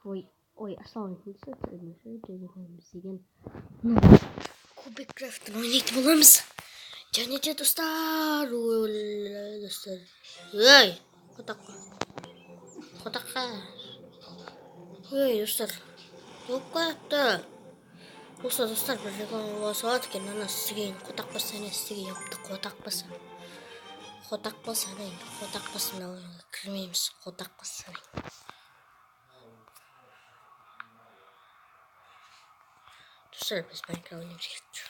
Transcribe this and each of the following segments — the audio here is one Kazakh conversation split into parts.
Ой, ассалаумағалейкум деген Кубиккрафт'ын ойнайтын боламыз. Және де достар, ой, қотаққа, ой, достар, болып қойыпты. Осы достар, бір реклама салады екен, ана істеген қотақ басы, ана істеген yapты қотақ басы. Қотақ басы, кірмейміз, қотақ басы. Достар, біз Майнкрафт ойнаймыз келді.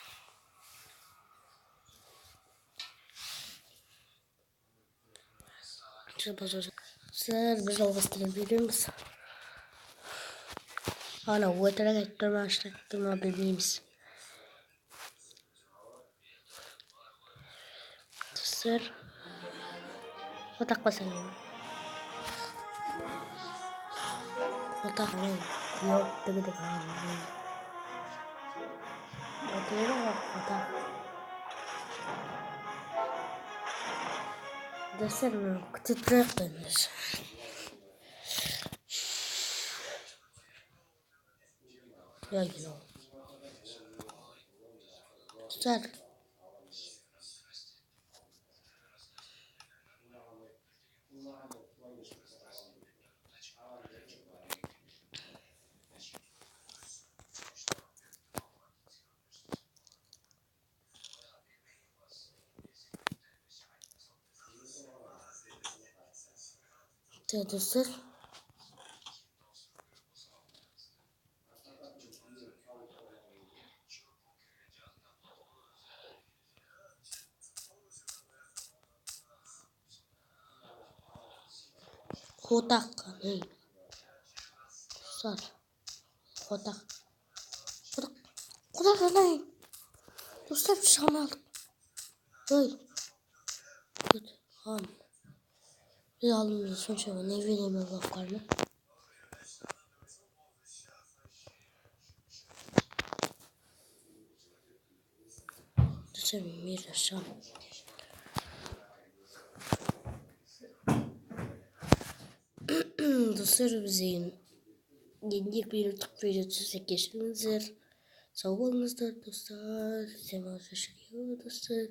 Dostlar, biz жалғастырabiliriz. Ана өтірік айттырма білмейміз. Достар, отақ басайын. Отақ мен жоқ дегідік ағын. Отақ. Достар, күтіп тұрайық қойыңыз. Dostlar. Dostlar. Қотақ. Достар. Қотақ. Қотақ. Dostlar, bir şey aldık. Ой. Tamam. Biz aldığımızda sonuçta ne vereyim bakarım. Dostlar, bir aşağı. Dostlar, bize yeni bir YouTube videosu geçmiştir. Sağ olunuzlar dostlar. Size hoşçakalın dostlar.